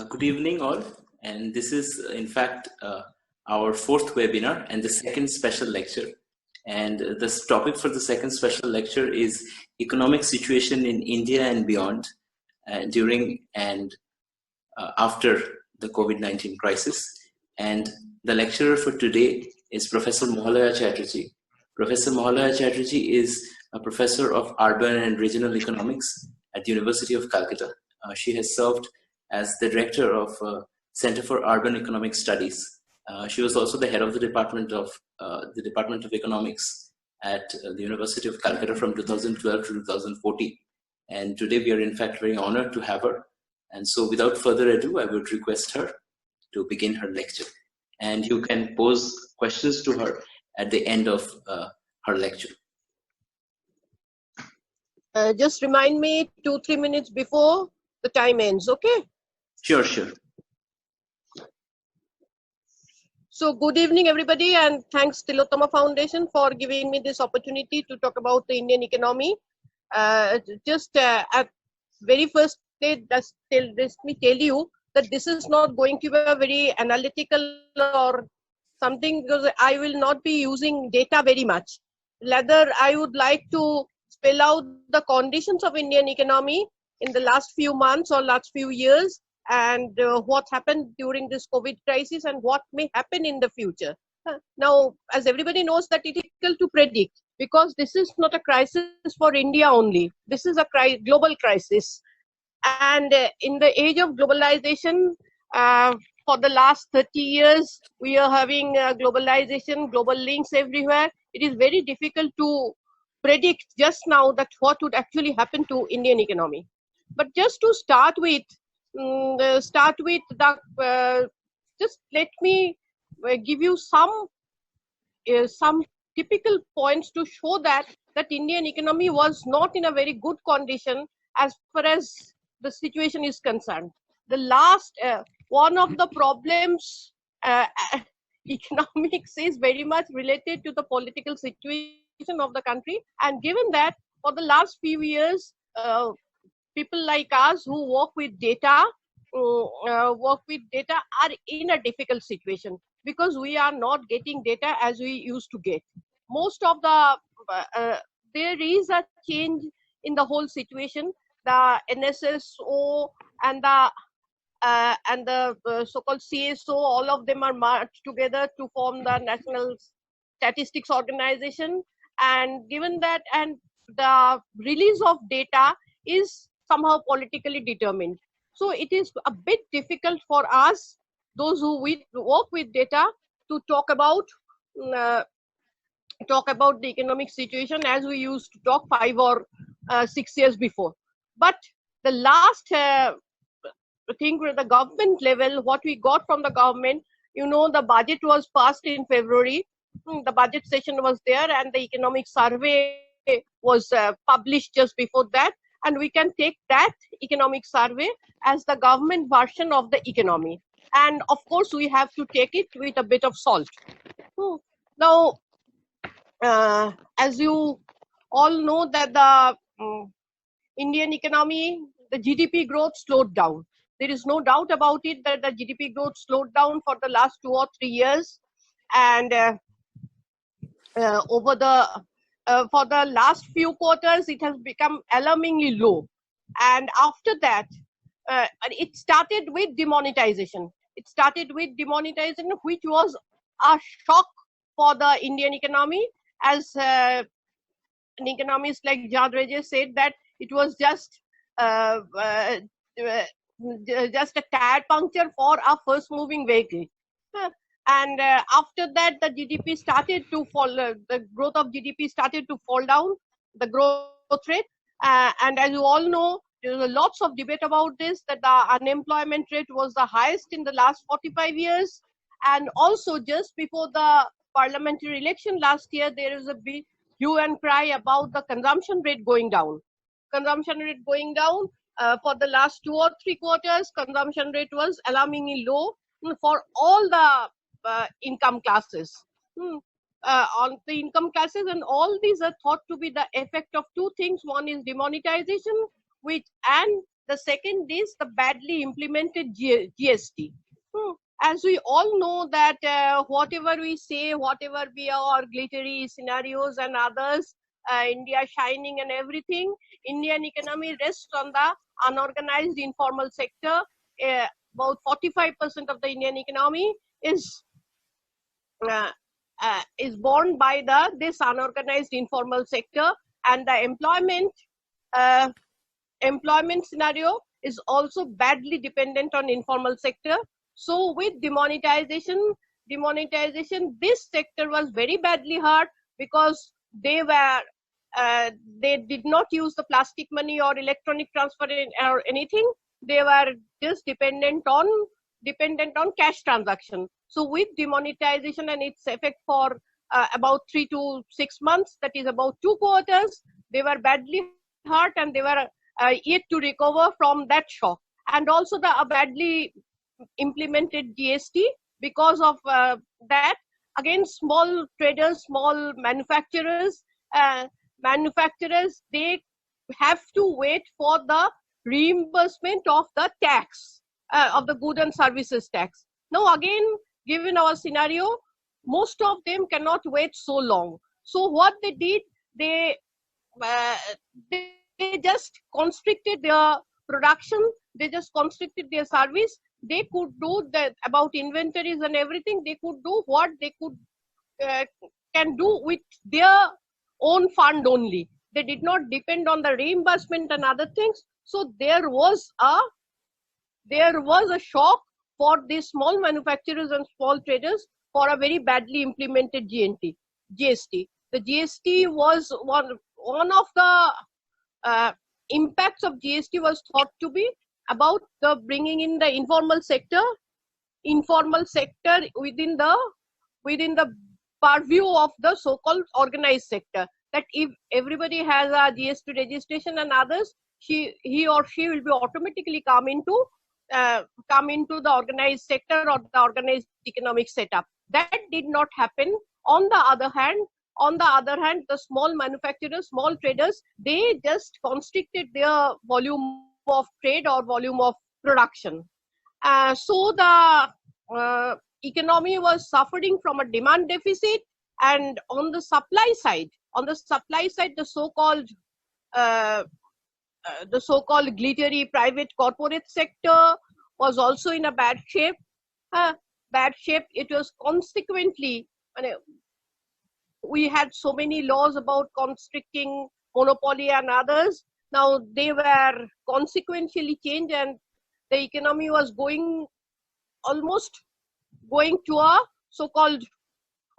Good evening, all. And this is, in fact, our fourth webinar and the second special lecture. And the topic for the second special lecture is economic situation in India and beyond during and after the COVID-19 crisis. And the lecturer for today is Professor Mohalaya Chatterjee. Professor Mohalaya Chatterjee is a professor of urban and regional economics at the University of Calcutta. She has served as the director of Center for Urban Economic Studies. She was also the head of the Department of Economics at the University of Calcutta from 2012 to 2014. And today we are in fact very honored to have her. And so without further ado, I would request her to begin her lecture. And you can pose questions to her at the end of her lecture. Just remind me 2-3 minutes before the time ends, okay? Sure. So good evening, everybody, and thanks Tilottama Foundation for giving me this opportunity to talk about the Indian economy. At very first stage, let me tell you that this is not going to be a very analytical or something, because I will not be using data very much. Rather, I would like to spell out the conditions of Indian economy in the last few months or last few years, and what happened during this COVID crisis and what may happen in the future. Now, as everybody knows, that it is difficult to predict, because this is not a crisis for India only. This is a global crisis. And in the age of globalization, for the last 30 years, we are having globalization, global links everywhere. It is very difficult to predict just now that what would actually happen to Indian economy. But just to start with, just let me give you some typical points to show that Indian economy was not in a very good condition as far as the situation is concerned. The last one of the problems, economics is very much related to the political situation of the country, and given that for the last few years, people like us who work with data are in a difficult situation, because we are not getting data as we used to get. Most of the there is a change in the whole situation. The NSSO and the so-called CSO, all of them are merged together to form the National Statistics Organization. And given that, and the release of data is somehow politically determined. So it is a bit difficult for us, those who work with data, to talk about the economic situation as we used to talk 5 or 6 years before. But the last thing with the government level, what we got from the government, the budget was passed in February. The budget session was there, and the economic survey was published just before that. And we can take that economic survey as the government version of the economy. And of course, we have to take it with a bit of salt. Now, as you all know, that the Indian economy, the GDP growth slowed down. There is no doubt about it that the GDP growth slowed down for the last 2 or 3 years. And for the last few quarters, it has become alarmingly low. And after that, it started with demonetization. Which was a shock for the Indian economy, as an economist like Jad Raje said that it was just a tire puncture for a first moving vehicle. And after that, the GDP started to fall. The growth of GDP started to fall down, the growth rate. And as you all know, there was lots of debate about this, that the unemployment rate was the highest in the last 45 years. And also, just before the parliamentary election last year, there is a big hue and cry about the consumption rate going down. For the last 2 or 3 quarters, consumption rate was alarmingly low for all the income classes. On the income classes, and all these are thought to be the effect of 2 things. One is demonetization, and The second is the badly implemented GST. As we all know that whatever we say, whatever be our glittery scenarios and others, India shining and everything, Indian economy rests on the unorganized informal sector. About 45% of the Indian economy is borne by this unorganized informal sector, and the employment scenario is also badly dependent on informal sector. So with demonetization, this sector was very badly hurt because they did not use the plastic money or electronic transfer or anything. They were just dependent on cash transaction. So with demonetization and its effect for about 3 to 6 months, that is about 2 quarters, they were badly hurt and they were yet to recover from that shock. And also the badly implemented GST, because of that, again, small traders, small manufacturers, they have to wait for the reimbursement of the tax, of the good and services tax. Now again, given our scenario, most of them cannot wait so long. So what they did, they just constricted their production, they just constricted their service. They could do that about inventories and everything. They could do what they could can do with their own fund only. They did not depend on the reimbursement and other things. So there was a shock for these small manufacturers and small traders for a very badly implemented GST. The GST was one of the impacts of GST was thought to be about the bringing in the informal sector within the purview of the so-called organized sector. That if everybody has a GST registration and others, he or she will be automatically come into the organized sector or the organized economic setup. That did not happen. On the other hand, the small manufacturers, small traders, they just constricted their volume of trade or volume of production. So the economy was suffering from a demand deficit, and on the supply side, the so-called glittery private corporate sector was also in a bad shape. It was consequently, we had so many laws about constricting monopoly and others. Now they were consequentially changed, and the economy was almost going to a so-called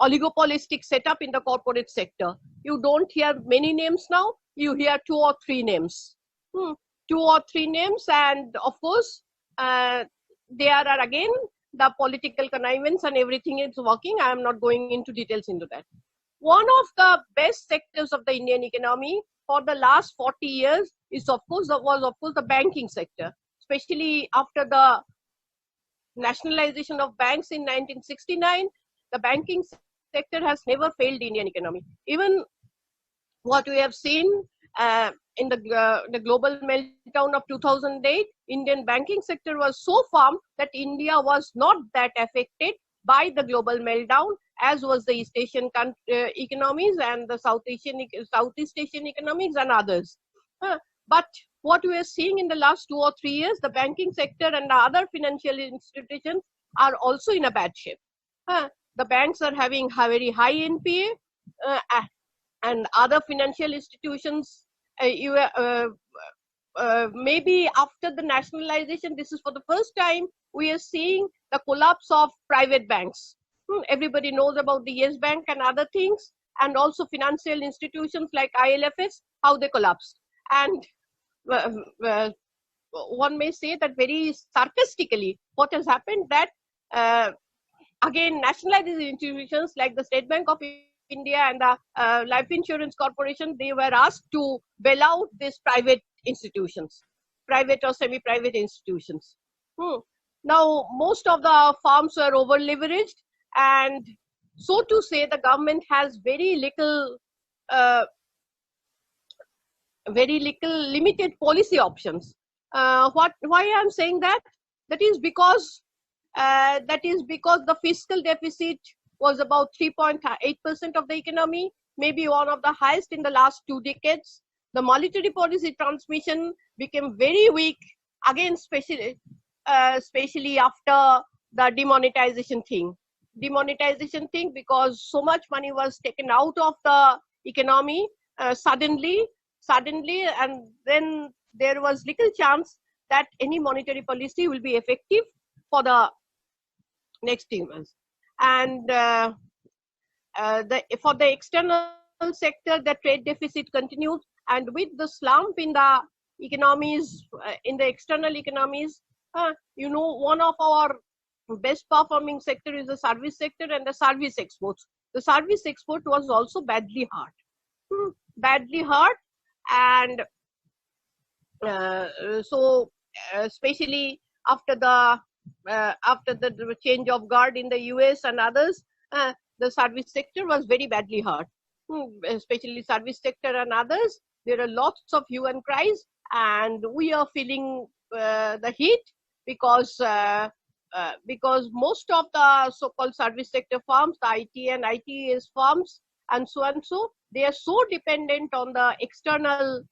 oligopolistic setup in the corporate sector. You don't hear many names now, you hear 2 or 3 names. 2 or 3 names, and of course, there are again the political connivance and everything is working. I am not going into details into that. One of the best sectors of the Indian economy for the last 40 years was of course the banking sector, especially after the nationalization of banks in 1969. The banking sector has never failed Indian economy. Even what we have seen in the global meltdown of 2008, Indian banking sector was so firm that India was not that affected by the global meltdown, as was the East Asian economies and the Southeast Asian economies and others. But what we are seeing in the last 2 or 3 years, the banking sector and the other financial institutions are also in a bad shape. The banks are having very high NPA, and other financial institutions, maybe after the nationalization, this is for the first time we are seeing the collapse of private banks. Everybody knows about the Yes Bank and other things, and also financial institutions like ILFS, how they collapsed. And one may say that very sarcastically, what has happened that again, nationalized institutions like the State Bank of India and the Life Insurance Corporation, they were asked to bail out these private institutions, private or semi-private institutions. Now, most of the firms were over-leveraged, and so to say, the government has very little limited policy options. Why I'm saying that? That is because the fiscal deficit was about 3.8% of the economy, maybe one of the highest in the last 2 decades. The monetary policy transmission became very weak, again, especially after the demonetization thing. Because so much money was taken out of the economy suddenly, and then there was little chance that any monetary policy will be effective for the next 2 months. And for the external sector, the trade deficit continues, and with the slump in the economies, in the external economies, one of our best performing sector is the service sector and the service exports. The service export was also badly hurt, and so especially after the change of guard in the US and others, the service sector was very badly hurt. Especially service sector and others, there are lots of hue and cries, and we are feeling the heat because most of the so-called service sector firms, the IT and ITES firms, and so, they are so dependent on the external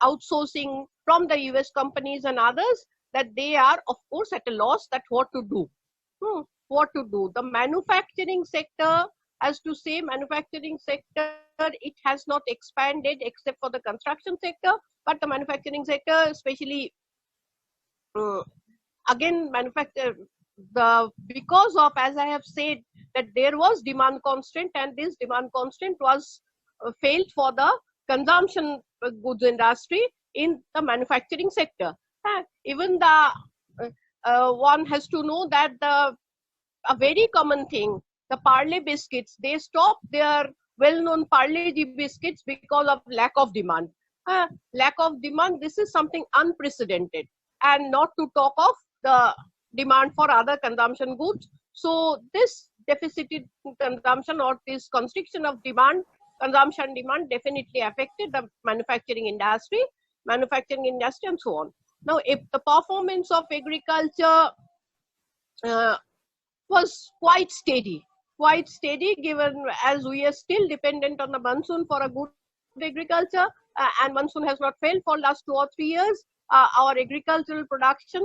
outsourcing from the US companies and others, that they are, of course, at a loss that what to do. The manufacturing sector, it has not expanded except for the construction sector, but the manufacturing sector, especially because of, as I have said, that there was demand constraint, and this demand constraint was failed for the consumption goods industry in the manufacturing sector. Even one has to know that a very common thing, the Parle biscuits, they stopped their well-known Parle-G biscuits because of lack of demand. Lack of demand, this is something unprecedented, and not to talk of the demand for other consumption goods. So this deficit in consumption, or this constriction of consumption demand, definitely affected the manufacturing industry, and so on. Now, if the performance of agriculture was quite steady, given as we are still dependent on the monsoon for a good agriculture, and monsoon has not failed for last 2 or 3 years. Our agricultural production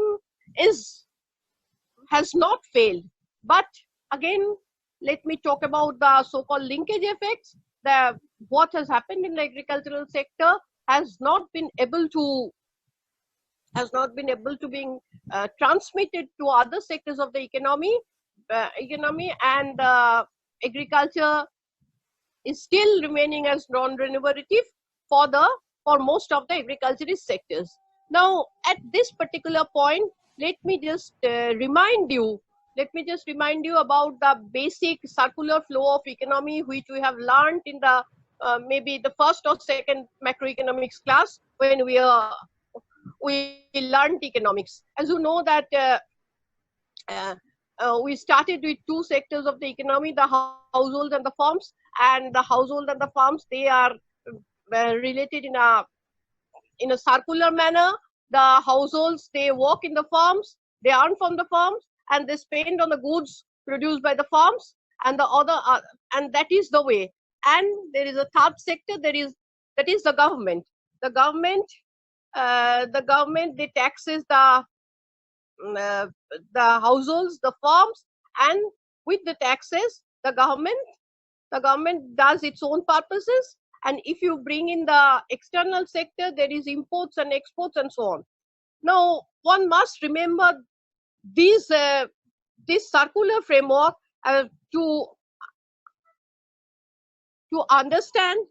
has not failed. But again, let me talk about the so-called linkage effects. What has happened in the agricultural sector has not been able to being transmitted to other sectors of the economy, and agriculture is still remaining as non-remunerative for most of the agriculturist sectors. Now, at this particular point, let me just remind you about the basic circular flow of economy, which we have learned in the maybe the first or second macroeconomics class when we learned economics. As you know that we started with 2 sectors of the economy, the household and the farms, and the household and the farms, they are related in a circular manner. The households, they work in the farms, they earn from the farms, and they spend on the goods produced by the farms, and the other and that is the way. And there is a third sector, that is the government. The government they taxes the households, the farms, and with the taxes, the government does its own purposes. And if you bring in the external sector, there is imports and exports and so on. Now, one must remember this circular framework to understand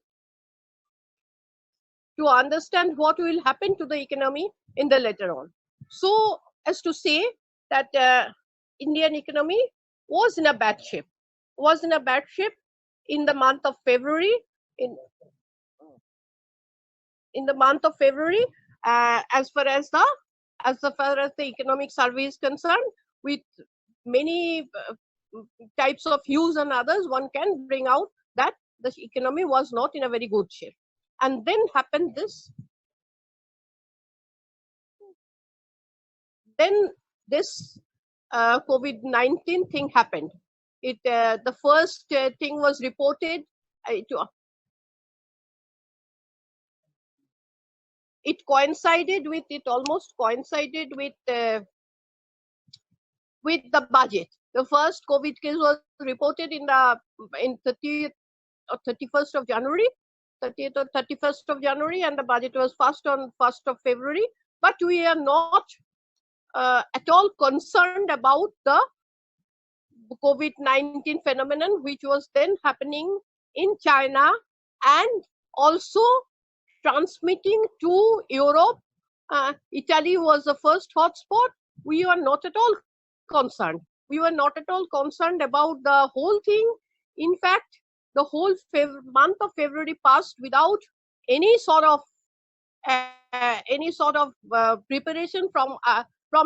what will happen to the economy in the later on. So, as to say that Indian economy was in a bad shape. In the month of February. In the month of February, as far as the economic survey is concerned, with many types of hues and others, one can bring out that the economy was not in a very good shape. And then happened this. then this COVID-19 thing happened. The first thing was reported. It almost coincided with the budget. The first COVID case was reported in 30th or 31st of January, 30th or 31st of January, and the budget was first on 1st of February. But we are not at all concerned about the COVID-19 phenomenon, which was then happening in China and also transmitting to Europe. Italy was the first hotspot. We were not at all concerned. We were not at all concerned about the whole thing. In fact, the whole month of February passed without any sort of preparation from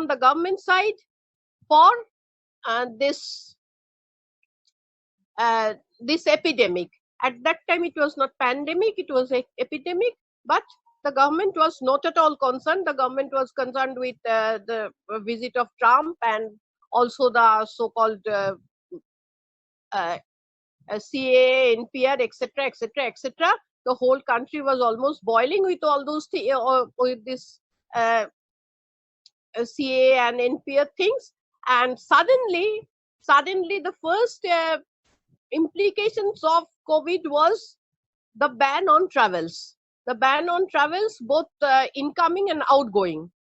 the government side for this epidemic. At that time, it was not pandemic; it was an epidemic. But the government was not at all concerned. The government was concerned with the visit of Trump and also the so-called CAA, NPR, etc., etc., etc. The whole country was almost boiling with all those with this CAA and NPR things. And suddenly, the first implications of COVID was the ban on travels. The ban on travels, both incoming and outgoing.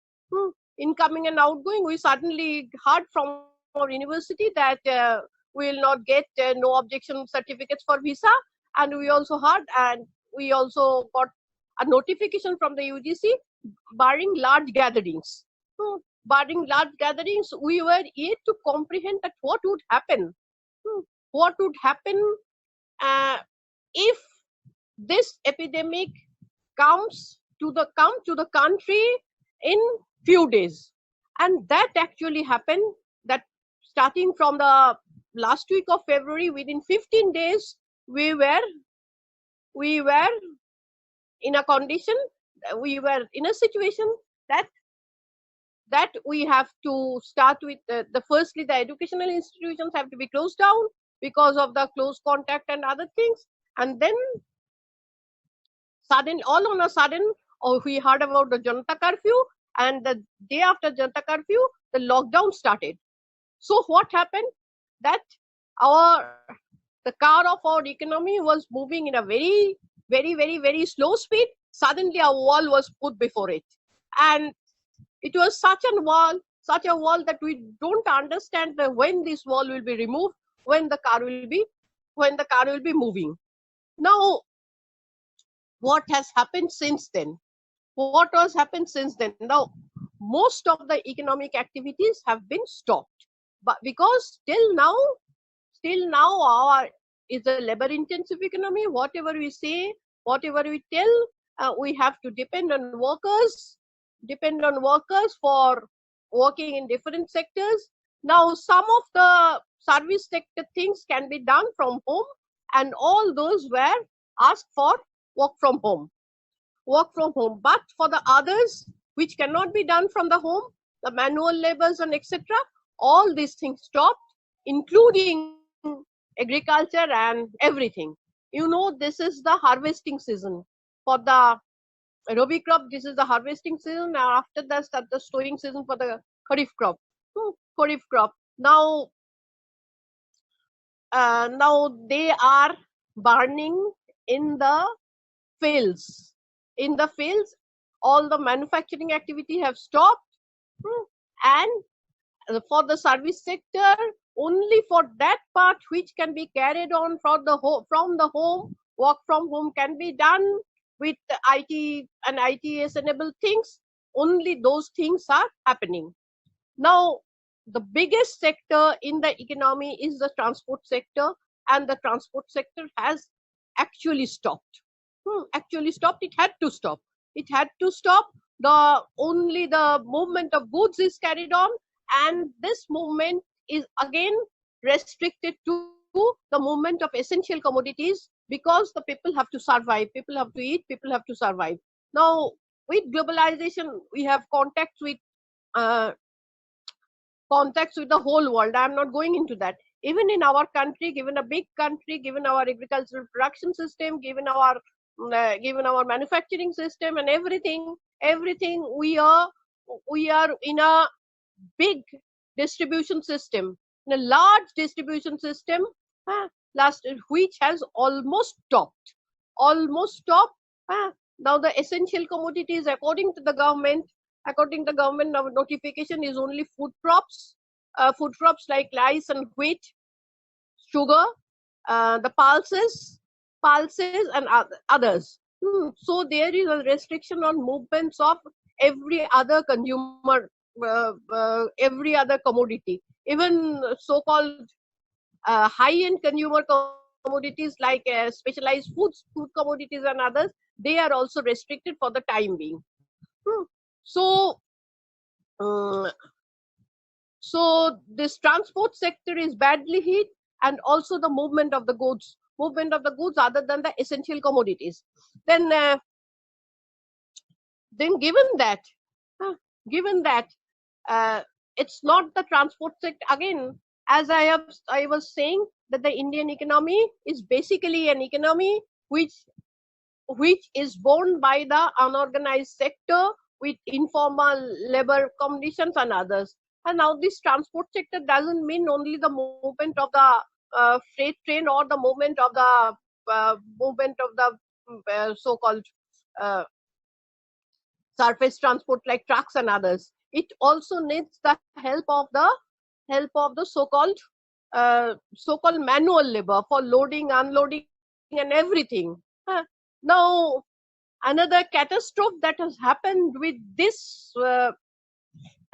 Incoming and outgoing, we suddenly heard from our university that we will not get no objection certificates for visa. And we also heard, and we also got a notification from the UGC barring large gatherings. Barring large gatherings, we were yet to comprehend that what would happen. What would happen if this epidemic comes to the country in few days? And that actually happened. That starting from the last week of February, within 15 days, we were in a condition, we were in a situation that we have to start with firstly the educational institutions have to be closed down because of the close contact and other things. And then all on a sudden, we heard about the Janata curfew, and the day after Janata curfew, the lockdown started. So what happened? That the car of our economy was moving in a very, very, very, very slow speed. Suddenly a wall was put before it. And it was such a wall that we don't understand when this wall will be removed, when the car will be moving. Now, what has happened since then? What has happened since then? Now, most of the economic activities have been stopped, but because still now our is a labor-intensive economy. Whatever we say, whatever we tell, we have to depend on workers for working in different sectors. Now, some of the service sector things can be done from home, and all those were asked for work from home. But for the others, which cannot be done from the home, the manual labors and etc., all these things stopped, including agriculture and everything. This is the harvesting season for the Rabi crop. This is the harvesting season. After that, start the sowing season for the Kharif crop. Now they are burning in the fields. All the manufacturing activity have stopped, and for the service sector, only for that part which can be carried on from the home, work from home can be done with IT and ITS enabled things. Only those things are happening. Now, the biggest sector in the economy is the transport sector, and the transport sector has actually stopped. It had to stop. Only the movement of goods is carried on, and this movement is again restricted to the movement of essential commodities, because the people have to survive, people have to eat, people have to survive. Now, with globalization, we have contacts with contacts with the whole world. I'm not going into that. Even in our country, given a big country, given our agricultural production system, given our manufacturing system and everything, we are in a big distribution system, in a large distribution system, which has almost stopped. Now the essential commodities, according to the government, our notification is only food crops like rice and wheat, sugar, the pulses and others. So there is a restriction on movements of every other consumer, every other commodity, even so-called high-end consumer commodities like specialized food commodities and others. They are also restricted for the time being. So this transport sector is badly hit, and also the movement of the goods other than the essential commodities. Then given that it's not the transport sector again, as I was saying, that the Indian economy is basically an economy which is borne by the unorganized sector with informal labor conditions and others. And now this transport sector doesn't mean only the movement of the freight train or the movement of the so-called surface transport like trucks and others. It also needs the help of the so-called manual labor for loading, unloading, and everything. Now, another catastrophe that has happened with this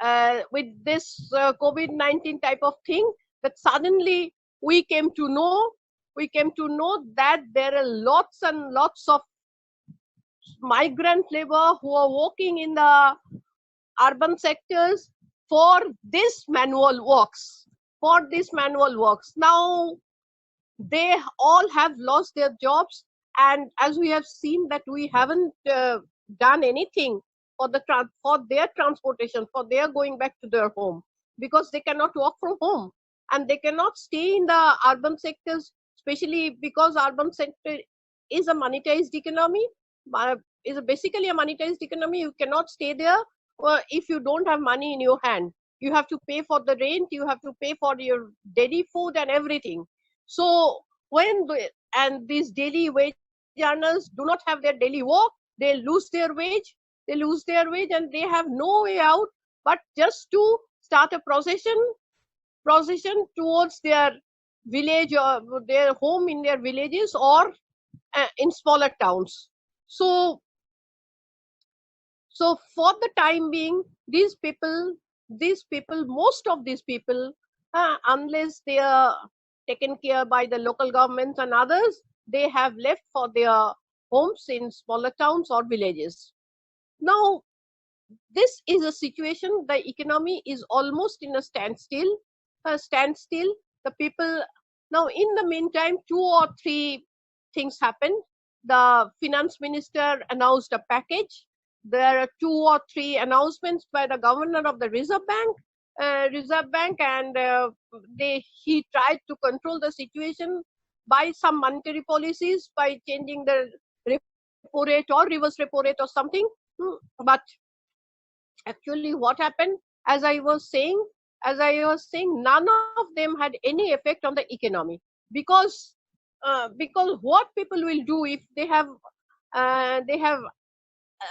COVID-19 type of thing, that suddenly we came to know that there are lots and lots of migrant labor who are working in the urban sectors for this manual works. Now they all have lost their jobs, and as we have seen that we haven't done anything for their transportation, for their going back to their home, because they cannot work from home and they cannot stay in the urban sectors, especially because urban sector is a monetized economy, is basically a monetized economy. You cannot stay there if you don't have money in your hand. You have to pay for the rent, you have to pay for your daily food and everything. So and these daily wage earners do not have their daily work, they lose their wage, and they have no way out but just to start a procession towards their village or their home in their villages or in smaller towns. So for the time being, most of these people, unless they are taken care by the local governments and others, they have left for their homes in smaller towns or villages. Now, this is a situation, the economy is almost in a standstill. The people, now in the meantime, 2 or 3 things happened. The finance minister announced a package. There are 2 or 3 announcements by the governor of the Reserve Bank, and he tried to control the situation by some monetary policies, by changing the repo rate or reverse repo rate or something. But actually what happened, as I was saying, none of them had any effect on the economy, because what people will do if they have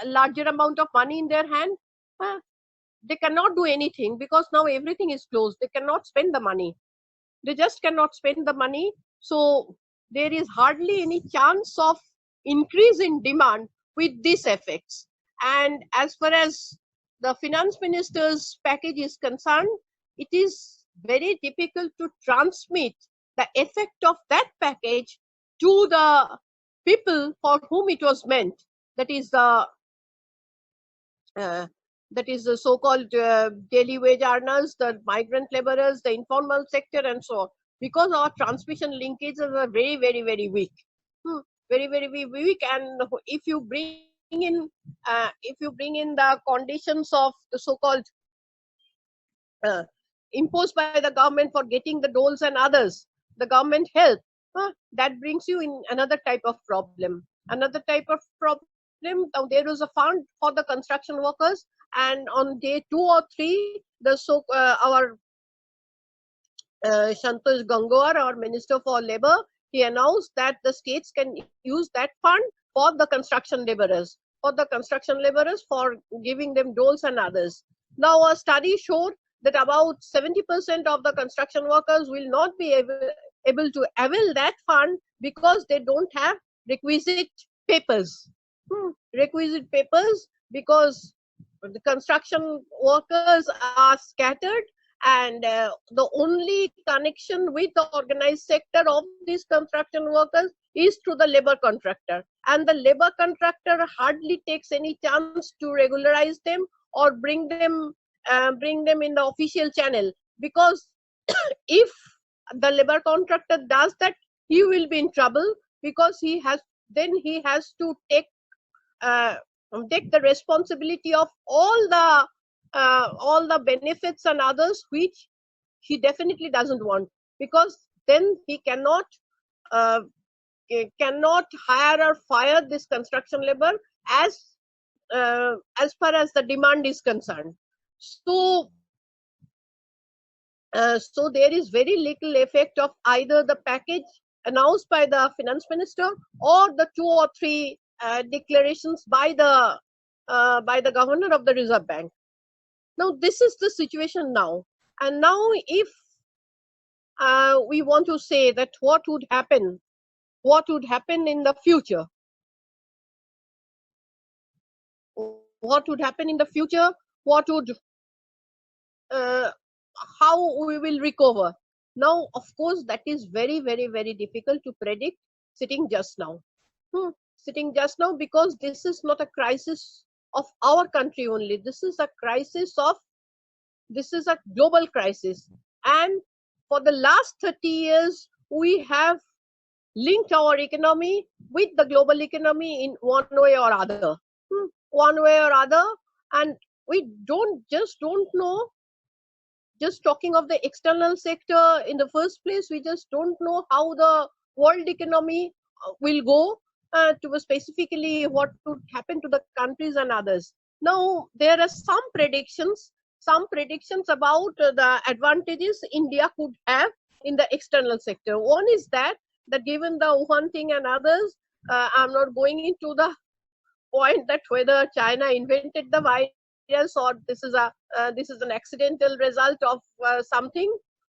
a larger amount of money in their hand, they cannot do anything, because now everything is closed. They cannot spend the money. They just cannot spend the money. So there is hardly any chance of increase in demand with these effects. And as far as the finance minister's package is concerned, it is very difficult to transmit the effect of that package to the people for whom it was meant. That is the so-called daily wage earners, the migrant laborers, the informal sector, and so on. Because our transmission linkages are very, very, very weak, very, very weak. And if you bring in the conditions of the so-called imposed by the government for getting the doles and others, the government help, that brings you in another type of problem. Another type of problem, now there is a fund for the construction workers, and on day 2 or 3, our Santosh Gangwar, our Minister for Labour, he announced that the states can use that fund for the construction laborers, for giving them doles and others. Now, a study showed that about 70% of the construction workers will not be able to avail that fund because they don't have requisite papers. Requisite papers, because the construction workers are scattered, and the only connection with the organized sector of these construction workers is through the labor contractor, and the labor contractor hardly takes any chance to regularize them or bring them in the official channel, because if the labor contractor does that, he will be in trouble, because he has to take the responsibility of all the benefits and others, which he definitely doesn't want, because then he cannot hire or fire this construction labor as far as the demand is concerned. So there is very little effect of either the package announced by the finance minister or the 2 or 3 declarations by the governor of the Reserve Bank. Now, this is the situation now. And now, if we want to say that what would happen in the future, how we will recover. Now, of course, that is very, very, very difficult to predict sitting just now. Because this is not a crisis of our country only. This is a global crisis. And for the last 30 years, we have linked our economy with the global economy in one way or other. And we don't know. Just talking of the external sector in the first place, we just don't know how the world economy will go, to specifically what would happen to the countries and others. Now, there are some predictions about the advantages India could have in the external sector. One is that given the Wuhan thing and others, I'm not going into the point that whether China invented the virus or this is an accidental result of something.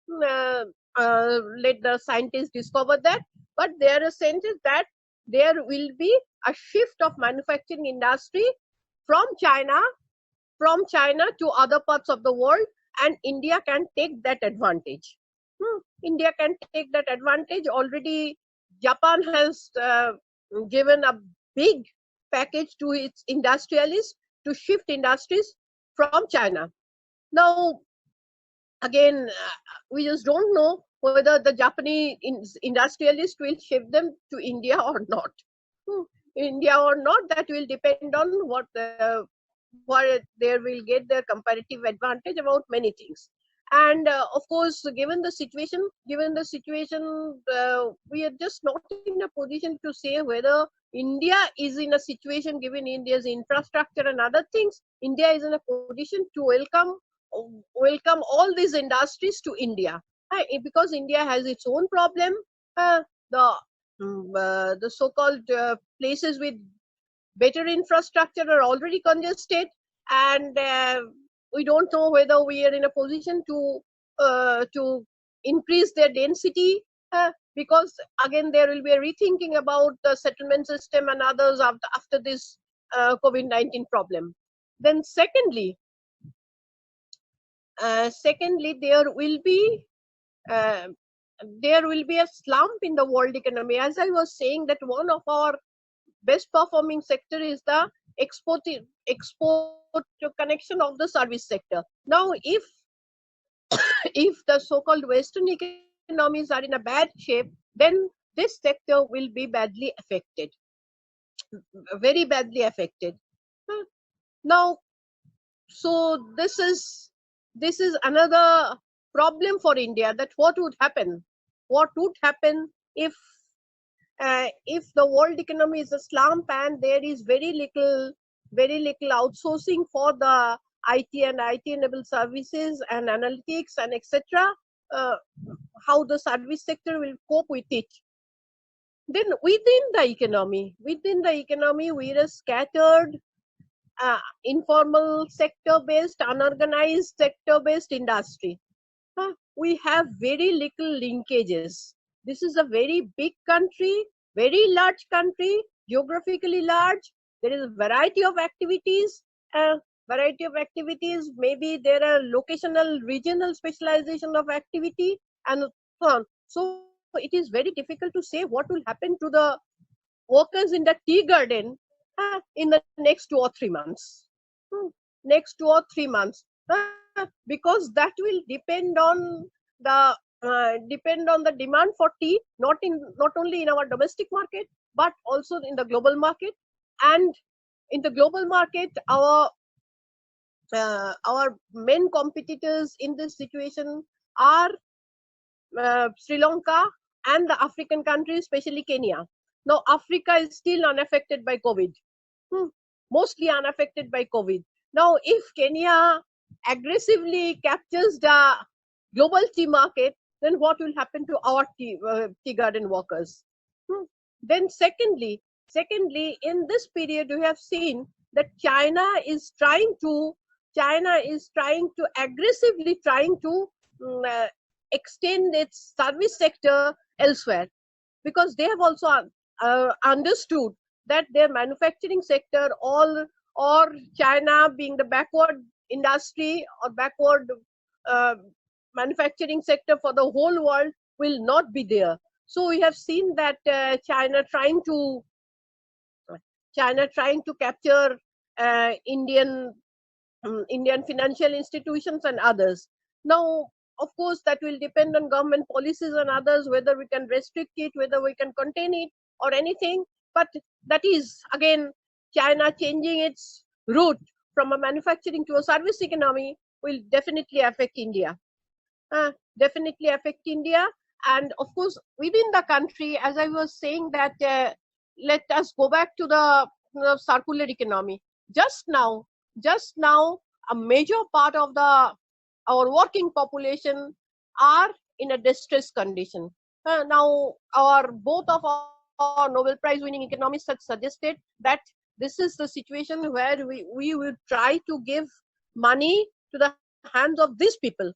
Let the scientists discover that. But there is sense that there will be a shift of manufacturing industry from China to other parts of the world, and India can take that advantage. India can take that advantage. Already, Japan has given a big package to its industrialists to shift industries from China. Now, again, we just don't know whether the Japanese industrialists will shift them to India or not. That will depend on what they will get their comparative advantage about many things. And of course, given the situation, we are just not in a position to say whether India is in a situation, given India's infrastructure and other things, India is in a position to welcome all these industries to India, because India has its own problem. The so-called places with better infrastructure are already congested, and we don't know whether we are in a position to increase their density, because again there will be a rethinking about the settlement system and others after this COVID-19 problem. Then secondly, there will be a slump in the world economy. As I was saying, that one of our best performing sector is the export connection of the service sector. Now, if the so-called Western economies are in a bad shape, then this sector will be badly affected, very badly affected. Now, so this is another problem for India, that what would happen? What would happen if the world economy is a slump and there is very little outsourcing for the IT and IT-enabled services and analytics and etc. How the service sector will cope with it? Then within the economy, we are scattered, informal sector-based, unorganized sector-based industry. We have very little linkages. This is a very big country, very large country, geographically large. There is a variety of activities. Maybe there are locational, regional specialization of activity, and so on. So it is very difficult to say what will happen to the workers in the tea garden in the next 2 or 3 months. Next 2 or 3 months, because that will depend on the demand for tea, not only in our domestic market but also in the global market. And in the global market, our main competitors in this situation are Sri Lanka and the African countries, especially Kenya. Now, Africa is still unaffected by COVID, mostly unaffected by COVID. Now, if Kenya aggressively captures the global tea market, then what will happen to our tea garden workers? Then secondly, in this period, we have seen that China is aggressively trying to extend its service sector elsewhere, because they have also understood that their manufacturing sector, or China being the backward industry or backward manufacturing sector for the whole world, will not be there. So we have seen that China trying to capture Indian financial institutions and others. Now, of course, that will depend on government policies and others, whether we can restrict it, whether we can contain it or anything. But that is, again, China changing its route from a manufacturing to a service economy will definitely affect India. And of course, within the country, as I was saying, that let us go back to the circular economy. Just now, a major part of our working population are in a distressed condition. Now, both of our Nobel Prize winning economists had suggested that this is the situation where we will try to give money to the hands of these people,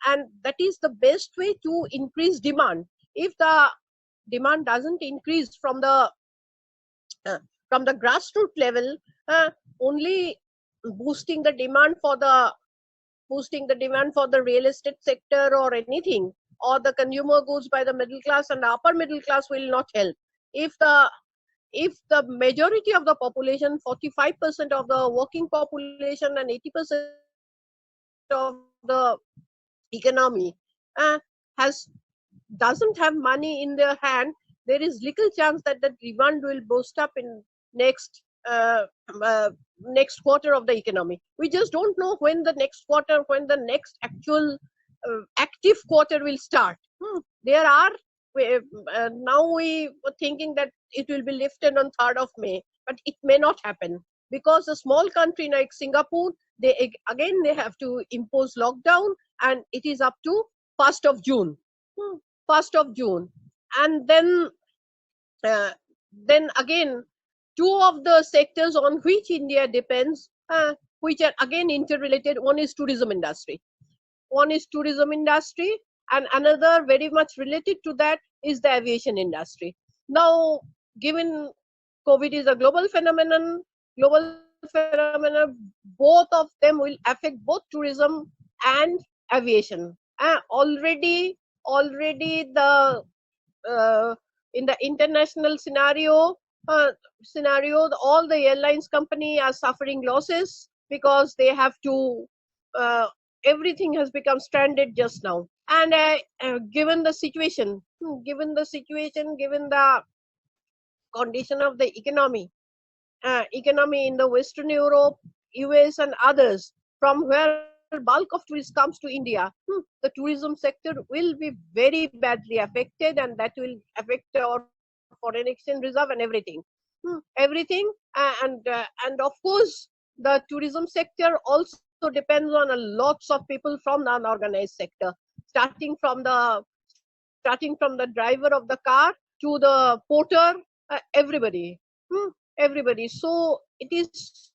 and that is the best way to increase demand. If the demand doesn't increase from the grassroots level, only boosting the demand for the real estate sector or anything, or the consumer goods by the middle class and the upper middle class, will not help. If the majority of the population, 45% of the working population and 80% of the economy doesn't have money in their hand, there is little chance that the demand will boost up in next quarter of the economy. We just don't know when the next actual active quarter will start. Now we were thinking that it will be lifted on 3rd of May, but it may not happen, because a small country like Singapore, they have to impose lockdown, and it is up to 1st of June. And then again, 2 of the sectors on which India depends, which are again interrelated. One is tourism industry, and another very much related to that is the aviation industry. Now, given COVID is a global phenomenon, both of them will affect both tourism and aviation. Already the in the international scenario, all the airlines company are suffering losses, because they have to everything has become stranded just now. And given the situation, given the condition of the economy in the Western Europe, US and others, from where bulk of tourists comes to India, the tourism sector will be very badly affected, and that will affect our foreign exchange reserve and everything. Everything, and of course, the tourism sector also depends on a lots of people from the unorganized sector, starting from the driver of the car to the porter, everybody. Everybody. So it is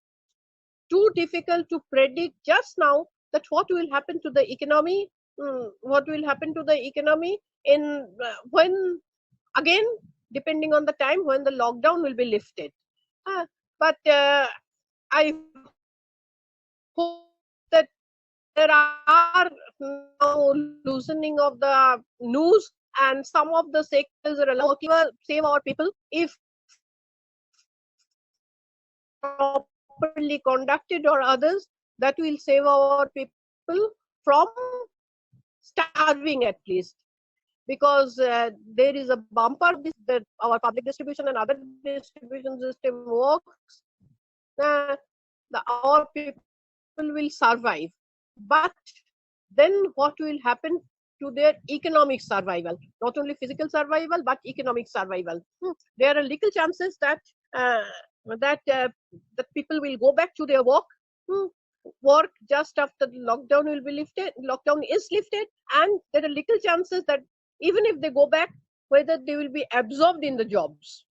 too difficult to predict just now that what will happen to the economy, what will happen to the economy in when, again, depending on the time when the lockdown will be lifted. But I hope that there are now loosening of the news, and some of the sectors are allowed to save our people if properly conducted, or others that will save our people from starving at least. Because there is a bumper that our public distribution and other distribution system works, our people will survive. But then what will happen to their economic survival? Not only physical survival, but economic survival. There are little chances that people will go back to their work just after the lockdown will be lifted. Lockdown is lifted, and there are little chances that even if they go back, whether they will be absorbed in the jobs.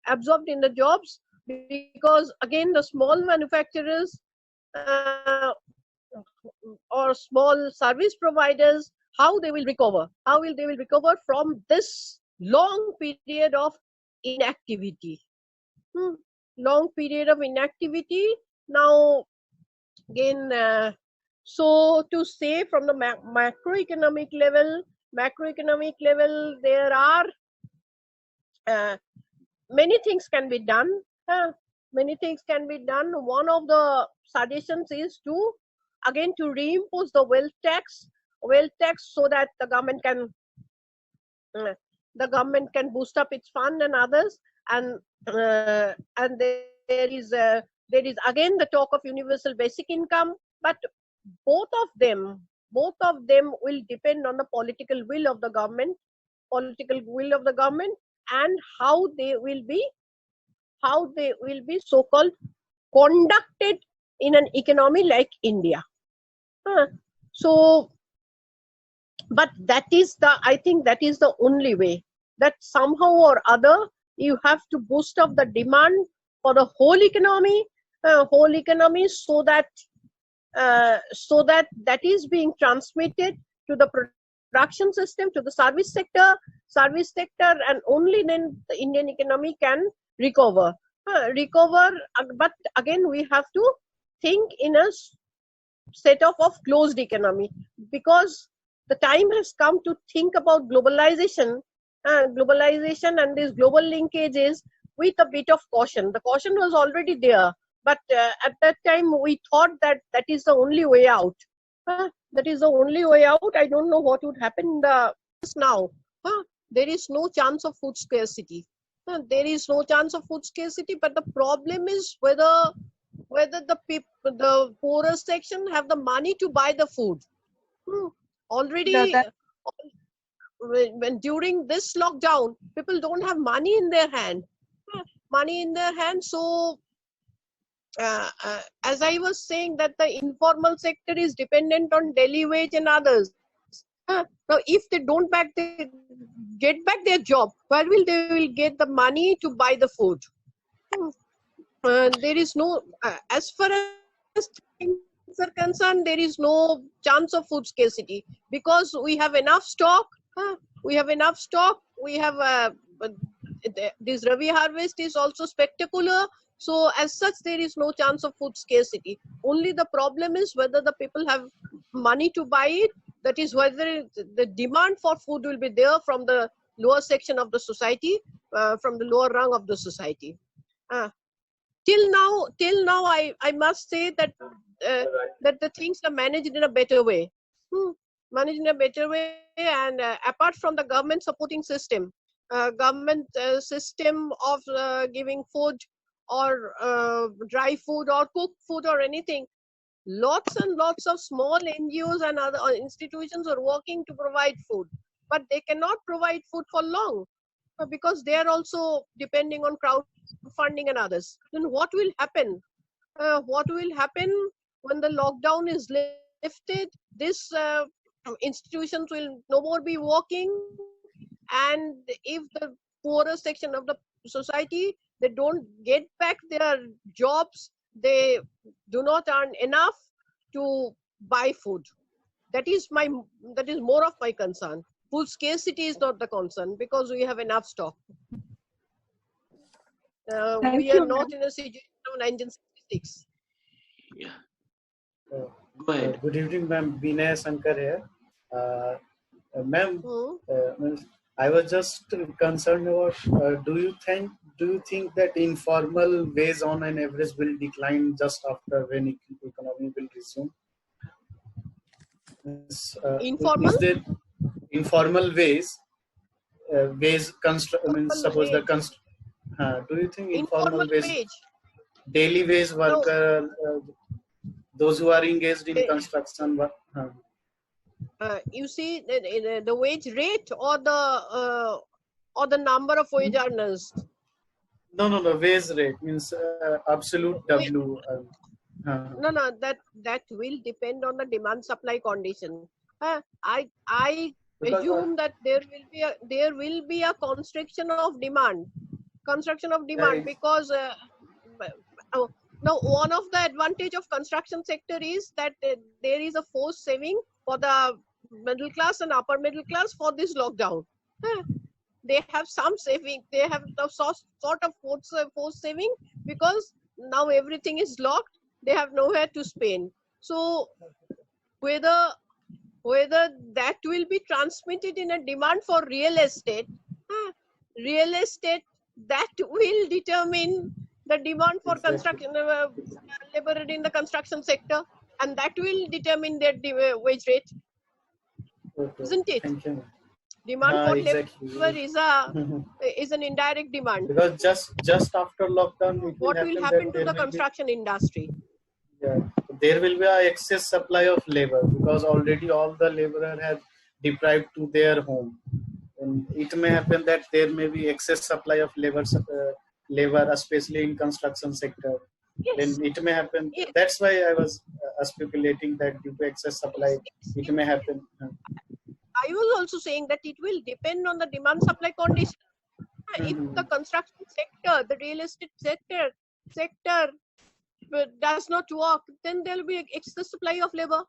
Absorbed in the jobs, because again, the small manufacturers or small service providers, how they will recover? How will they will recover from this long period of inactivity? Long period of inactivity. Now, again, so to say, from the macroeconomic level, there are many things can be done. Many things can be done. One of the suggestions is to reimpose the wealth tax, so that the government can boost up its fund and others. And there is again the talk of universal basic income, but both of them will depend on the political will of the government, and how they will be so-called conducted in an economy like India. So, but I think that is the only way, that somehow or other you have to boost up the demand for the whole economy, so that that is being transmitted to the production system, to the service sector, and only then the Indian economy can recover. But again, we have to think in a setup of closed economy, because the time has come to think about globalization and these global linkages with a bit of caution. The caution was already there, but at that time we thought that is the only way out. That is the only way out. I don't know what would happen now. There is no chance of food scarcity. There is no chance of food scarcity, but the problem is whether the poorer section have the money to buy the food. Already, when during this lockdown, people don't have money in their hand. So, as I was saying, that the informal sector is dependent on daily wage and others. Now, if they don't get back their job, where will they get the money to buy the food? There is no, as far as things are concerned, there is no chance of food scarcity, because we have enough stock. We have this Rabi harvest is also spectacular. So as such, there is no chance of food scarcity. Only the problem is whether the people have money to buy it. That is whether the demand for food will be there from the lower section of the society, from the lower rung of the society. Till now, I must say that that the things are managed in a better way. And apart from the government supporting system, system of giving food or dry food or cooked food or anything, Lots and lots of small NGOs and other institutions are working to provide food, but they cannot provide food for long because they are also depending on crowdfunding and others. Then what will happen? What will happen when the lockdown is lifted? This institutions will no more be working, and if the poorer section of the society, they don't get back their jobs, they do not earn enough to buy food. That is more of my concern. Food scarcity is not the concern because we have enough stock. Thank We you, are not ma'am. in a situation of 1966. Yeah. Uh, Go ahead. Good evening, ma'am. Vinay Shankar here. Ma'am, I was just concerned about. Do you think that informal wage on an average will decline just after when economy will resume? Informal? Is there informal ways? Suppose the do you think informal wage, daily wage worker, those who are engaged in construction work? You see the wage rate or the number of wage earners? No, wage rate means absolute W. No, that will depend on the demand supply condition. I assume that there will be a construction of demand because now one of the advantage of construction sector is that there is a forced saving for the middle class and upper middle class for this lockdown. They have some saving, they have the sort of forced saving because now everything is locked, they have nowhere to spend. So whether that will be transmitted in a demand for real estate, that will determine the demand for construction labor in the construction sector, and that will determine their wage rate. Okay. Isn't it? Thank you. Demand for Exactly. labor is an indirect demand. Because just after lockdown, What will happen to the construction industry? Yeah, there will be an excess supply of labor because already all the laborer have deprived to their home, and it may happen that there may be excess supply of labor, especially in construction sector. Yes. Then it may happen. Yes. That's why I was speculating that due to excess supply, it may happen. I was also saying that it will depend on the demand supply condition. If the construction sector, the real estate sector does not work, then there will be excess supply of labor.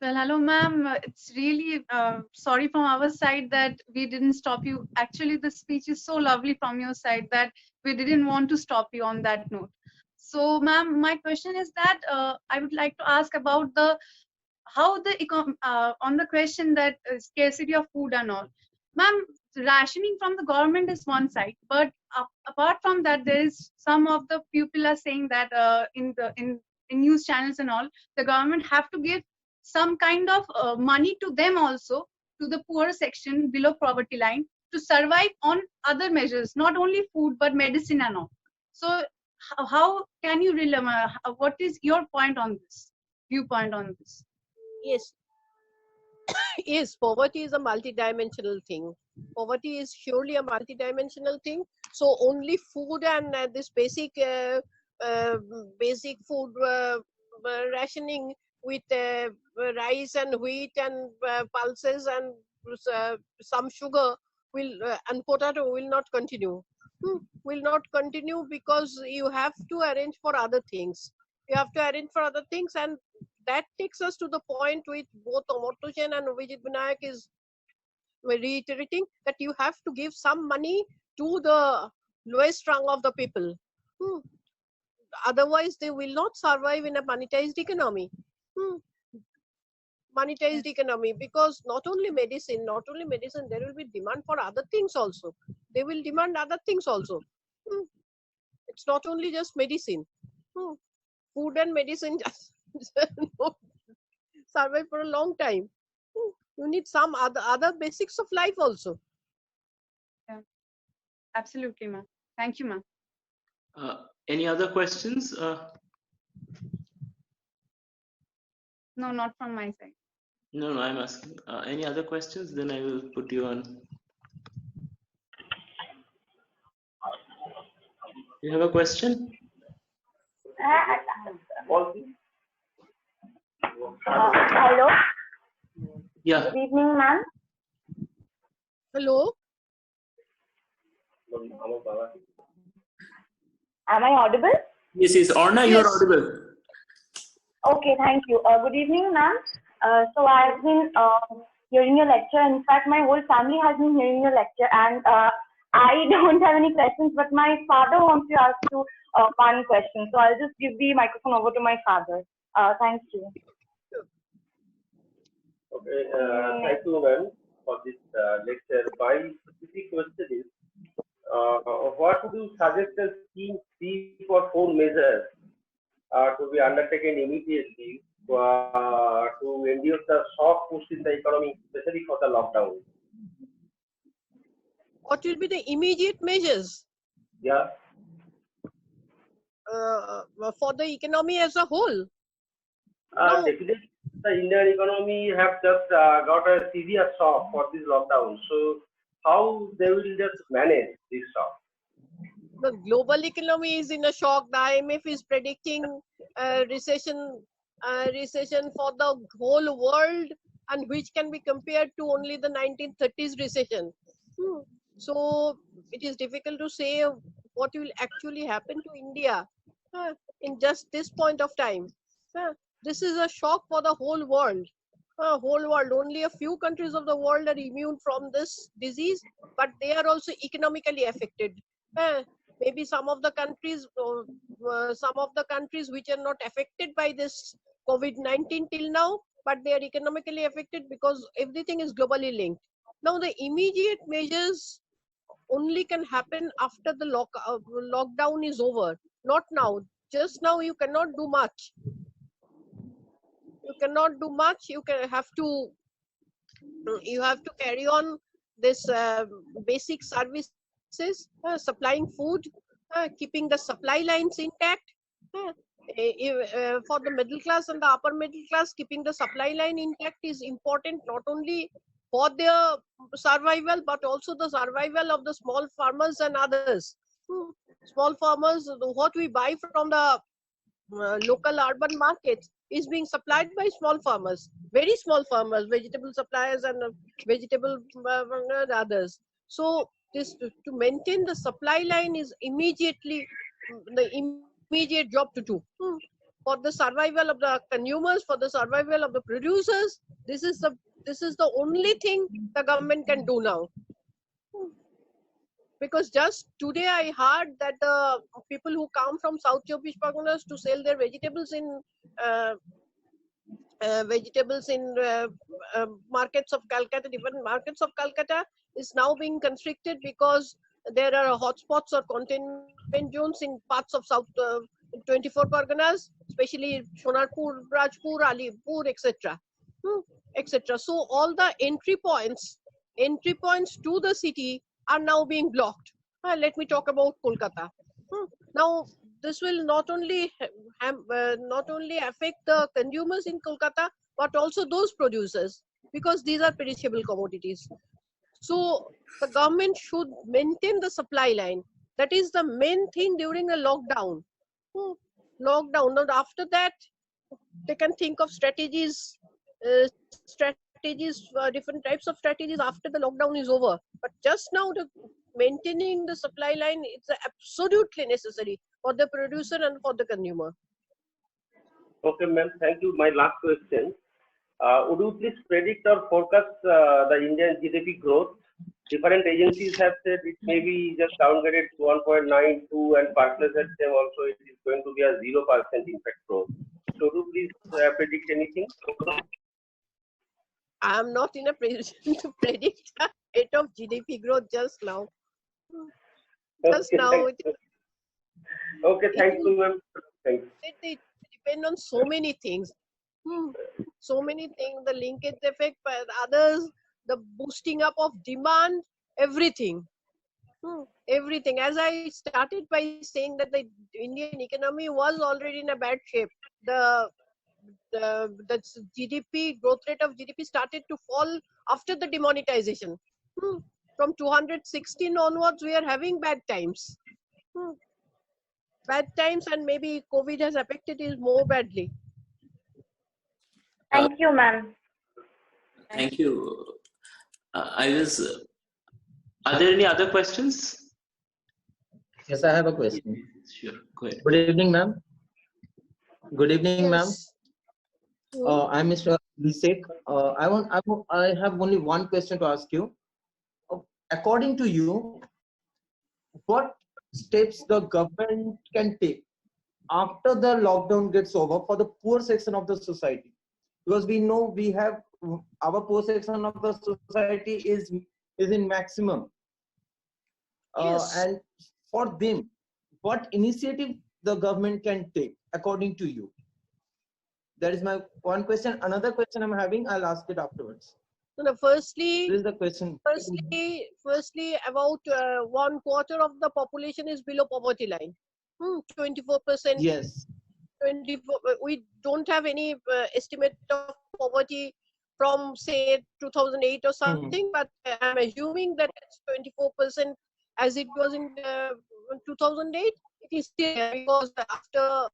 Well, hello, ma'am. It's really sorry from our side that we didn't stop you. Actually, the speech is so lovely from your side that we didn't want to stop you on that note. So, ma'am, my question is that I would like to ask about on the question that scarcity of food and all. Ma'am, rationing from the government is one side, but apart from that, there is some of the people are saying that in news channels and all, the government have to give some kind of money to them also, to the poor section below poverty line, to survive on other measures, not only food but medicine and all. So how can you what is your viewpoint on this? Yes. Yes, poverty is a multidimensional thing. Poverty is surely a multidimensional thing. So only food and this basic food rationing with rice and wheat and pulses and some sugar and potato will not continue. Will not continue because you have to arrange for other things. You have to arrange for other things, and that takes us to the point which both Amartya Sen and Vijit Vinayak is reiterating, that you have to give some money to the lowest rung of the people. Otherwise, they will not survive in a monetized economy. Monetized economy, because not only medicine, there will be demand for other things also. They will demand other things also. It's not only just medicine. Food and medicine just survive for a long time. You need some other basics of life also. Yeah. Absolutely, ma'am. Thank you, ma'am. Any other questions? No, not from my side. No, I'm asking. Any other questions? Then I will put you on. You have a question? Hello. Yeah. Good evening, ma'am. Hello. Am I audible? Yes. Orna, Yes. you're audible. Okay, thank you. Good evening, ma'am. So I've been hearing your lecture. In fact, my whole family has been hearing your lecture, and I don't have any questions, but my father wants to ask you one question. So I'll just give the microphone over to my father. Thank you. Okay, thank you, ma'am, for this lecture. My specific question is, what would you suggest as key 3 or 4 measures to be undertaken immediately to endure the shock pushed in the economy, especially for the lockdown? What will be the immediate measures Yeah. for the economy as a whole? No. Definitely, the Indian economy have just got a severe shock for this lockdown. So, how they will just manage this shock? The global economy is in a shock. The IMF is predicting recession for the whole world, and which can be compared to only the 1930s recession. So it is difficult to say what will actually happen to India in just this point of time. This is a shock for the whole world. Whole world. Only a few countries of the world are immune from this disease, but they are also economically affected. Maybe some of the countries which are not affected by this COVID-19 till now, but they are economically affected because everything is globally linked. Now the immediate measures only can happen after the lockdown is over, not now. Just now you cannot do much. You have to carry on this basic services, supplying food, keeping the supply lines intact. For the middle class and the upper middle class, keeping the supply line intact is important, not only for their survival but also the survival of the small farmers and others. Small farmers, what we buy from the local urban markets is being supplied by small farmers, very small farmers, vegetable suppliers and vegetable others. So this to maintain the supply line is immediately the immediate job to do. For the survival of the consumers, for the survival of the producers, this is the only thing the government can do now. Because just today I heard that the people who come from South Chowbish Parganas to sell their vegetables in markets of Calcutta, different markets of Calcutta, is now being constricted because there are hotspots or containment zones in parts of South 24 Parganas, especially Sonarpur, Rajpur, Alipur, etc. etc. So all the entry points to the city are now being blocked. Let me talk about Kolkata. Now this will not only affect the consumers in Kolkata but also those producers, because these are perishable commodities. So the government should maintain the supply line. That is the main thing during a lockdown. And after that they can think of strategies, different types of strategies after the lockdown is over. But just now, maintaining the supply line is absolutely necessary for the producer and for the consumer. Okay, ma'am. Thank you. My last question. Would you please predict or forecast the Indian GDP growth? Different agencies have said it may be just downgraded to 1.92, and Barclays has said also it is going to be a 0% impact growth. So, do you please predict anything? I am not in a position to predict the rate of GDP growth just now. Just now. Okay, thank you, ma'am. Thanks. It depends on so many things. So many things, the linkage effect by others, the boosting up of demand, everything. Everything. As I started by saying that the Indian economy was already in a bad shape. The GDP growth rate of GDP started to fall after the demonetization. From 216 onwards, we are having bad times. Bad times, and maybe COVID has affected it more badly. Thank you, ma'am. Thank you. Are there any other questions? Yes, I have a question. Sure, go ahead. Good evening, ma'am. Good evening, ma'am. Yes. I'm Mr. Abhishek. I have only one question to ask you. According to you, what steps the government can take after the lockdown gets over for the poor section of the society? Because we know we have our poor section of the society is in maximum. Yes. And for them, what initiative the government can take according to you? That is my one question. Another question I'm having, I'll ask it afterwards. No, firstly, This is the question. Firstly, about 1/4 of the population is below poverty line. 24%. Yes. 24. We don't have any estimate of poverty from say 2008 or something, but I'm assuming that it's 24% as it was in 2008. It is still there because after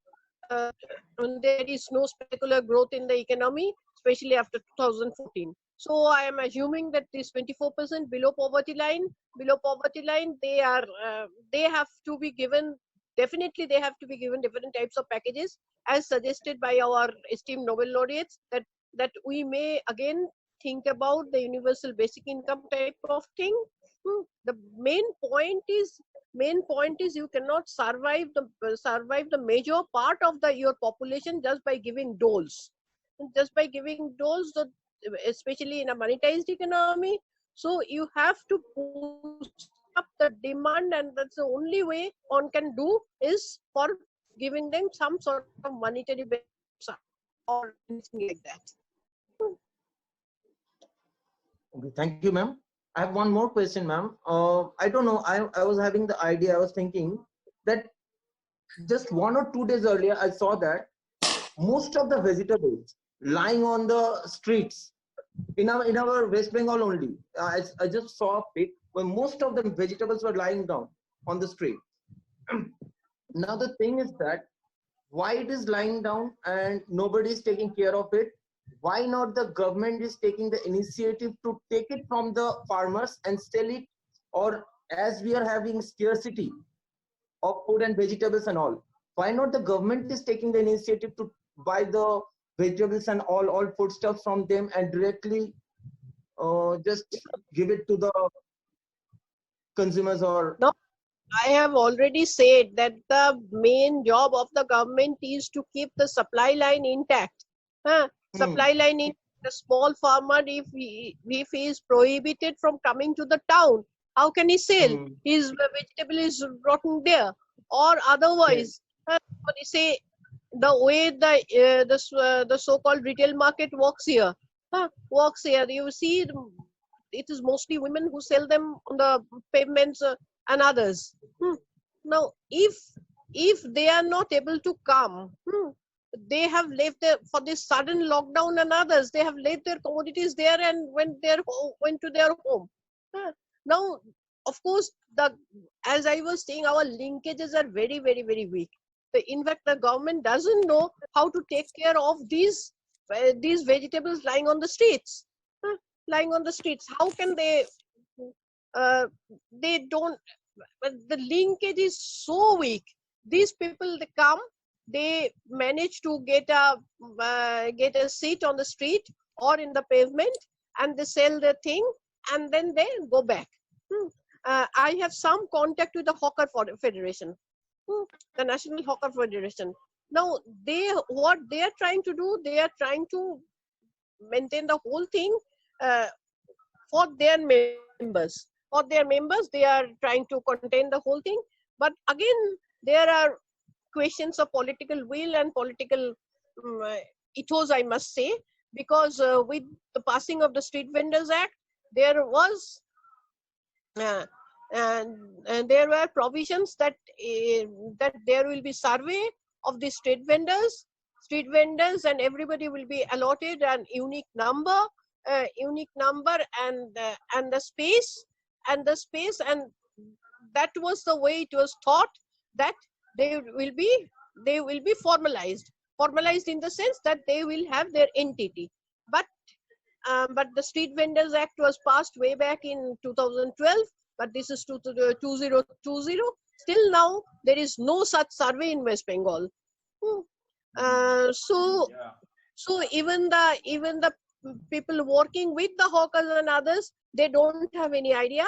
there is no spectacular growth in the economy, especially after 2014. So I am assuming that this 24% below poverty line, they have to be given. Definitely, they have to be given different types of packages, as suggested by our esteemed Nobel laureates. That we may again think about the universal basic income type of thing. The main point is you cannot survive the major part of your population just by giving doles. Just by giving doles, especially in a monetized economy. So you have to boost up the demand, and that's the only way one can do is for giving them some sort of monetary benefits or anything like that. Okay, thank you, ma'am. I have one more question, ma'am. I don't know. I was having the idea. I was thinking that just 1 or 2 days earlier, I saw that most of the vegetables lying on the streets in our West Bengal only. I just saw a pic where most of the vegetables were lying down on the street. Now the thing is that why it is lying down and nobody is taking care of it? Why not the government is taking the initiative to take it from the farmers and sell it? Or as we are having scarcity of food and vegetables and all, why not the government is taking the initiative to buy the vegetables and all foodstuffs from them and directly just give it to the consumers? Or no, I have already said that the main job of the government is to keep the supply line intact. Supply line in the small farmer, if he is prohibited from coming to the town, how can he sell? His vegetable is rotten there. Or otherwise, say the way the so-called retail market works here. You see, it is mostly women who sell them on the pavements and others. Now, if they are not able to come, they have left for this sudden lockdown and others, they have left their commodities there and went to their home. Now, of course, as I was saying, our linkages are very, very, very weak. In fact, the government doesn't know how to take care of these vegetables lying on the streets. How can they? They don't. The linkage is so weak. These people, they come, they manage to get a seat on the street or in the pavement, and they sell their thing, and then they go back. I have some contact with the Hawker Federation, the National Hawker Federation. Now, what they are trying to do, they are trying to maintain the whole thing for their members. For their members, they are trying to contain the whole thing. But again, there are questions of political will and political ethos, I must say, because with the passing of the Street Vendors Act, there was and there were provisions that that there will be survey of the street vendors, and everybody will be allotted an unique number, and the space, and that was the way it was thought, that they will be formalized in the sense that they will have their entity. But the Street Vendors Act was passed way back in 2012, but this is 2020. Still now, there is no such survey in West Bengal. So even the people working with the hawkers and others, they don't have any idea,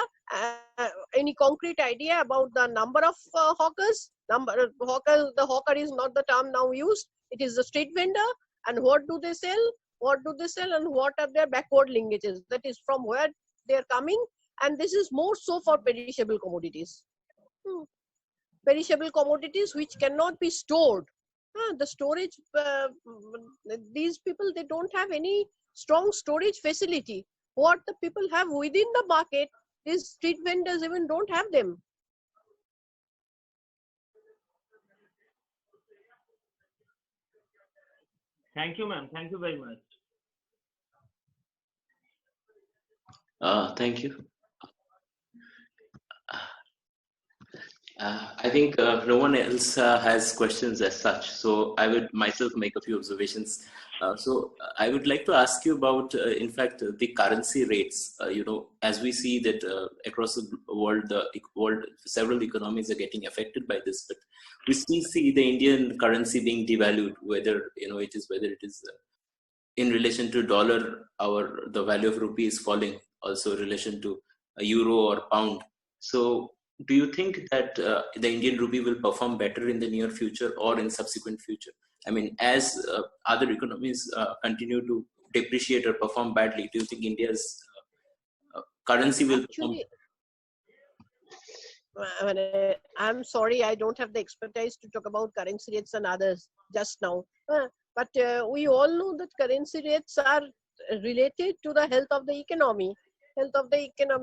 any concrete idea about the number of hawkers. The hawker is not the term now used. It is the street vendor, and what do they sell, and what are their backward linkages, that is from where they are coming. And this is more so for perishable commodities. Perishable commodities which cannot be stored. The storage, these people, they don't have any strong storage facility. What the people have within the market, these street vendors even don't have them. Thank you, ma'am. Thank you very much. Thank you. I think no one else has questions as such, so I would myself make a few observations. So I would like to ask you about, in fact, the currency rates. As we see that across the world, several economies are getting affected by this, but we still see the Indian currency being devalued. Whether it is in relation to dollar, the value of rupee is falling. Also, in relation to a euro or pound. So, do you think that the Indian rupee will perform better in the near future or in subsequent future? I mean, as other economies continue to depreciate or perform badly, do you think India's currency will perform? I'm sorry, I don't have the expertise to talk about currency rates and others just now. But we all know that currency rates are related to the health of the economy.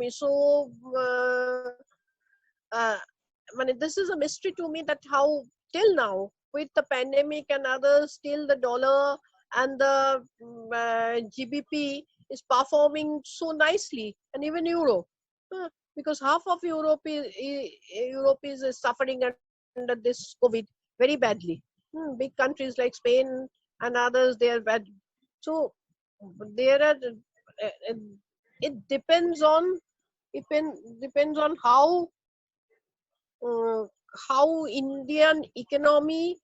So, this is a mystery to me, that how till now, with the pandemic and others, still the dollar and the GBP is performing so nicely, and even euro, because half of Europe is suffering under this COVID very badly. Big countries like Spain and others, they are bad. So there are. It depends on how Indian economy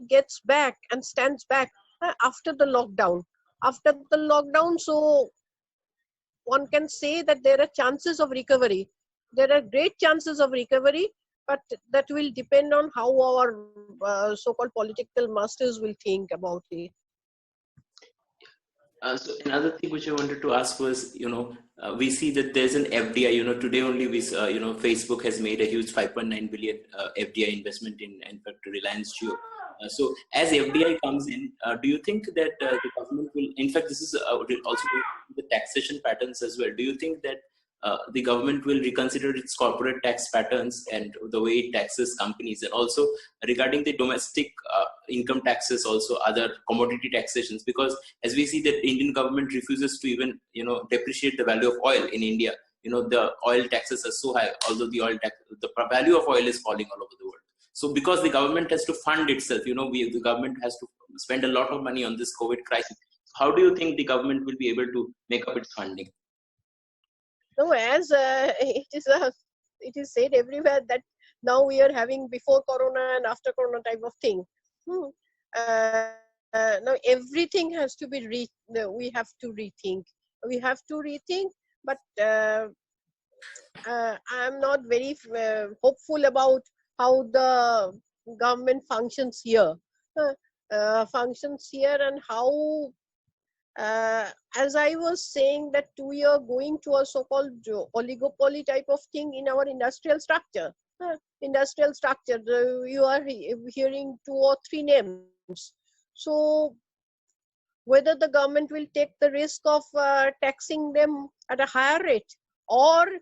gets back and stands back after the lockdown. So one can say that there are chances of recovery. There are great chances of recovery, but that will depend on how our so-called political masters will think about it. So another thing which I wanted to ask was, we see that there's an FDI. Today only Facebook has made a huge 5.9 billion FDI investment in fact, Reliance Jio. So as FDI comes in, do you think that the government will, in fact, this is also the taxation patterns as well. Do you think that the government will reconsider its corporate tax patterns and the way it taxes companies, and also regarding the domestic income taxes, also other commodity taxations? Because as we see that the Indian government refuses to even depreciate the value of oil in India. The oil taxes are so high, although the value of oil is falling all over the world. So because the government has to fund itself, the government has to spend a lot of money on this COVID crisis. How do you think the government will be able to make up its funding? No, as it is said everywhere that now we are having before Corona and after Corona type of thing. Now everything has to be we have to rethink. But I'm not very hopeful about how the government functions here. And how. As I was saying, that we are going to a so-called oligopoly type of thing in our industrial structure. You are hearing 2 or 3 names. So whether the government will take the risk of taxing them at a higher rate, or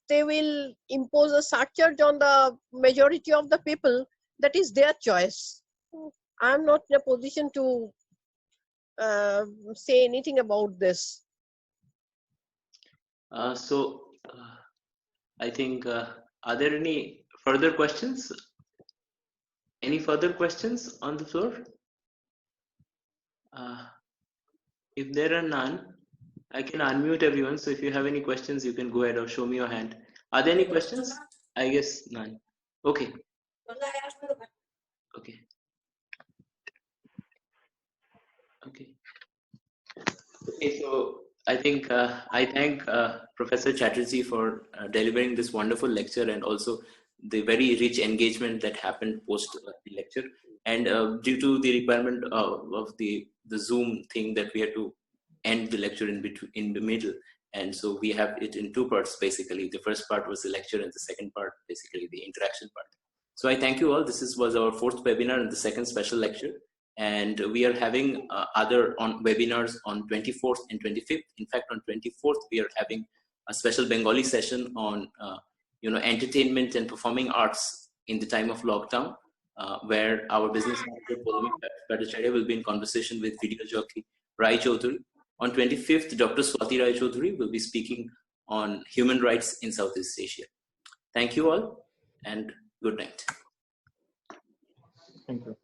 they will impose a surcharge on the majority of the people, that is their choice. I'm not in a position to say anything about this. I think, are there any further questions? Any further questions on the floor? If there are none, I can unmute everyone. So if you have any questions, you can go ahead or show me your hand. Are there any questions? I guess none. Okay. Okay. Okay. Okay, so I think I thank Professor Chatterjee for delivering this wonderful lecture, and also the very rich engagement that happened post the lecture. And due to the requirement of the Zoom thing, that we had to end the lecture in the middle, and so we have it in two parts basically. The first part was the lecture, and the second part basically the interaction part. So I thank you all. This was our fourth webinar and the second special lecture. And we are having other webinars on 24th and 25th. In fact, on 24th, we are having a special Bengali session on entertainment and performing arts in the time of lockdown, where our business manager Poulami Bhattacharya will be in conversation with video jockey Rai Chaudhuri. On 25th, Dr. Swati Rai Chaudhuri will be speaking on human rights in Southeast Asia. Thank you all, and good night. Thank you.